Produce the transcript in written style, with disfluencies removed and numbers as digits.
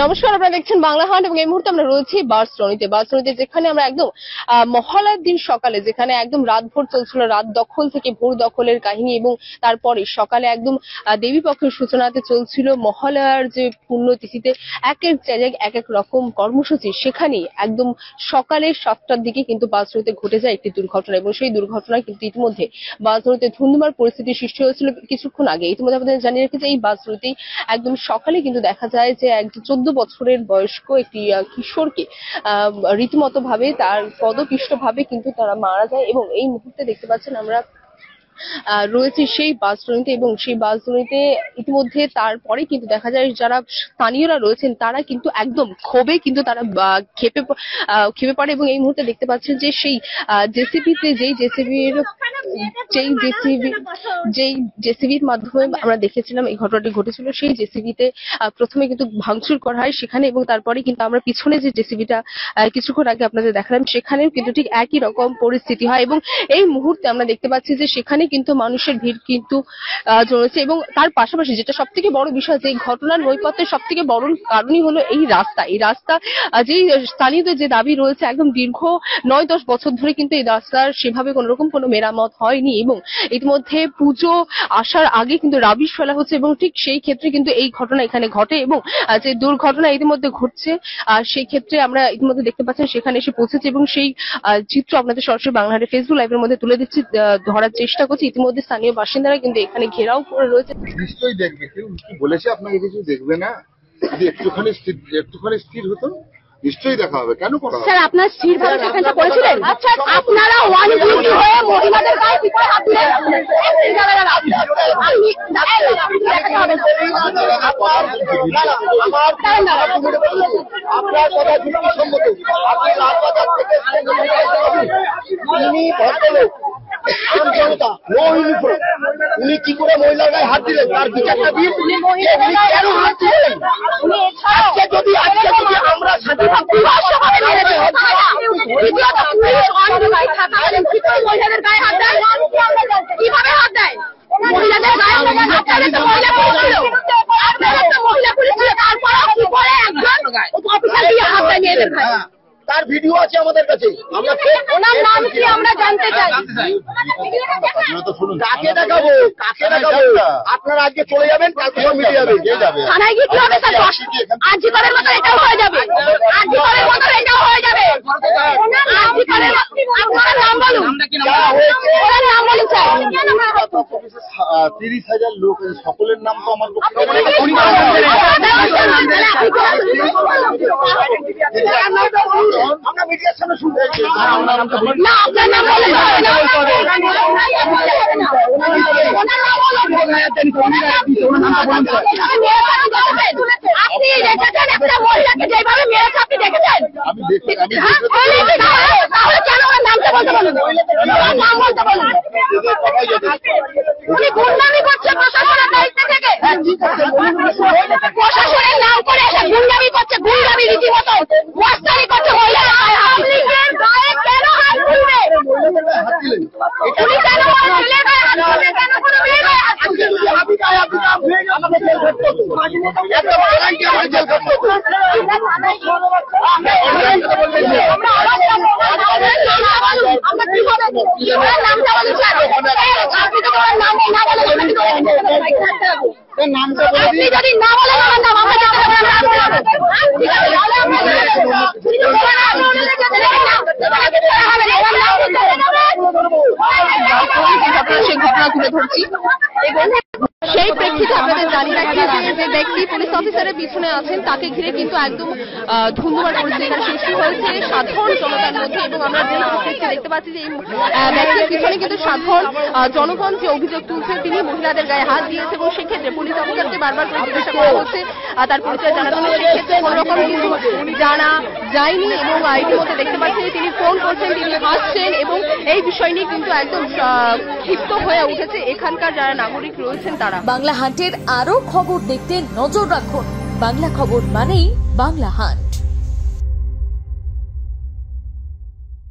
নমস্কার, আপনারা দেখছেন বাংলা হাট এবং এই মুহূর্তে আমরা রয়েছি বার্সরণীতে যেখানে আমরা একদম মহালয়ার দিন সকালে যেখানে একদম রাতভর চলছিল রাত দখল থেকে ভোর দখলের কাহিনী এবং তারপরে সকালে একদম দেবী পক্ষের সূচনাতে চলছিল মহালয়ার যে পুণ্যতিথিতে এক এক জায়গায় এক এক রকম কর্মসূচি। সেখানে একদম সকালে 7টার দিকে কিন্তু বার্সরণীতে ঘটে যায় একটি দুর্ঘটনা এবং সেই দুর্ঘটনায় কিন্তু ইতিমধ্যে বার্সরণীতে ধুন্ধুমার পরিস্থিতি সৃষ্টি হয়েছিল কিছুক্ষণ আগে। ইতিমধ্যে আপনাদের জানিয়ে রেখেছে এই বার্সরণীতেই একদম সকালে কিন্তু দেখা যায় যে একটি 14 বছরের বয়স্ক একটি কিশোরকে রীতিমতো ভাবে তার পদপিষ্ট ভাবে কিন্তু তারা মারা যায় এবং এই মুহূর্তে দেখতে পাচ্ছেন আমরা রয়েছে সেই বাসজনিতে এবং সেই বাসজনিতে ইতিমধ্যে তারপরে কিন্তু দেখা যায় যারা স্থানীয়রা রয়েছেন তারা কিন্তু একদম ক্ষোভে কিন্তু তারা খেপে পড়ে এবং এই মুহূর্তে দেখতে পাচ্ছেন যে সেই জেসিবিতে যেই জেসিবির মাধ্যমে আমরা দেখেছিলাম এই ঘটনাটি ঘটেছিল, সেই জেসিবিতে প্রথমে কিন্তু ভাঙচুর করা হয় সেখানে এবং তারপরে কিন্তু আমরা পিছনে যে জেসিবিটা কিছুক্ষণ আগে আপনাদের দেখালাম সেখানেও কিন্তু ঠিক একই রকম পরিস্থিতি হয় এবং এই মুহূর্তে আমরা দেখতে পাচ্ছি যে সেখানে কিন্তু মানুষের ভিড় কিন্তু জমেছে এবং তার পাশাপাশি যেটা সব থেকে বড় বিষয় যে ঘটনার নৈপথ্যের সব থেকে বড় কারণই হলো এই রাস্তা যে স্থানীয়দের যে দাবি রয়েছে একদম দীর্ঘ 9-10 বছর ধরে কিন্তু এই রাস্তার সেভাবে কোন রকম কোনো মেরামত হয়নি এবং ইতিমধ্যে পুজো আসার আগে কিন্তু রাবিশ ফেলা হচ্ছে এবং ঠিক সেই ক্ষেত্রে কিন্তু এই ঘটনা এখানে ঘটে এবং যে দুর্ঘটনা ইতিমধ্যে ঘটছে সেই ক্ষেত্রে আমরা ইতিমধ্যে দেখতে পাচ্ছেন সেখানে এসে পৌঁছেছে এবং সেই চিত্র আপনাদের সরাসরি বাংলাহাটের ফেসবুক লাইভের মধ্যে তুলে দিচ্ছি, ধরার চেষ্টা করছি। ইতিমধ্যে স্থানীয় বাসিন্দারা কিন্তু এখানে ঘেরাও করে রয়েছে। নিশ্চয়ই দেখবে, কেউ বলেছে আপনাকে কিছু দেখবে না? যদি একটুখানি স্থির হতো নিশ্চয়ই দেখা হবে। কেন করা হবে? স্যার আপনার স্থির ভাবে সেখানটা করেছিলেন? আচ্ছা আপনারা ওয়ান ডিউটি হয়ে মহিলাদের গায়ে কি করে হাত দিলেন? আপনার কথা যুক্তিসম্মত। আপনি লালবাজার থেকে তিনি ভদ্রলোক জনতা নো ইউনিফর্ম, উনি কি করে মহিলার গায়ে হাত দিলেন? তার বিচারটা দিন। কেন হাত দিলেন? আজকে যদি আমরা মহিলাদের গায়ে হাত দেয় কিভাবে হাত দেয়? মহিলাদের গায়ে হাত দিলে তো মহিলা পুলিশ ছিল, আপনারা তো মহিলা পুলিশ ছিল, তারপরে কি করে একজন অফিসার দিয়ে হাত দেয় মেয়েদের গায়ে? তার ভিডিও আছে আমাদের কাছে, আমরা ওনার নাম কি আমরা জানতে চাই। কাকে দেখাবো? আপনারা আজকে চলে যাবেন, কালকে সব মিটে যাবে। থানায় গিয়ে কি হবে স্যার? আজিকারের মতো এটাও হয়ে যাবে, আজিকারের মতো এটাও হয়ে যাবে। আপনার নাম বলুন, ওনার নাম বলুন স্যার। 30,000 লোক, সকলের নাম তো আমার আমরা মিডিয়ার সামনে শুনতে না, আপনার নাম বলুন। আপনি দেখেছেন একটা মহিলাকে যেভাবে মেরেছে, আপনি দেখেছেন? তাহলে কেন ওনার নামটা বলতে বলুন, নাম বলতে বলুন? উনি গুন্ডামি করছে প্রশাসনের দায়িত্ব থেকে, প্রশাসনের নাম করে এসে গুন্ডামি করছে, গুন্ডামি রীতিমতো মস্তানি করছে। মহিলাদের গায়ে কেন হাত তুলবে? উনি কেন ছেলের গায়ে হাত তুলবে? কেন কোনো মেয়ের গায়ে হাত তুলবে? আপনি যদি না বলেন আমার নাম আমরা যেতে সেই ঘটনা তুলে ধরছি এবং সেই প্রেক্ষিতে আপনাদের জানিয়ে রাখি যে ব্যক্তি পুলিশ অফিসারের পিছনে আছেন তাকে ঘিরে কিন্তু একদম ধুন্ধুমার পরিস্থিতি সৃষ্টি হয়েছে সাধারণ জনতার মধ্যে এবং আমরা যে পরিস্থিতি দেখতে পাচ্ছি যে এই ব্যক্তির পিছনে কিন্তু সাধারণ জনগণ যে অভিযোগ তুলছেন তিনি মহিলাদের গায়ে হাত দিয়েছে এবং সেক্ষেত্রে পুলিশ অফিসারকে বারবার করে জিজ্ঞাসা করা হচ্ছে তার পরিচয় জানার জন্য, সেক্ষেত্রে কোন রকম কিছু জানা যায়নি এবং ইতিমধ্যে দেখতে পাচ্ছি তিনি ফোন করছেন, তিনি হাসছেন এবং এই বিষয় নিয়ে কিন্তু একদম ক্ষিপ্ত হয়ে উঠেছে এখানকার যারা নাগরিক রয়েছেন তারা। বাংলা হাটের আরো খবর দেখতে নজর রাখুন। বাংলা খবর মানেই বাংলা হাট।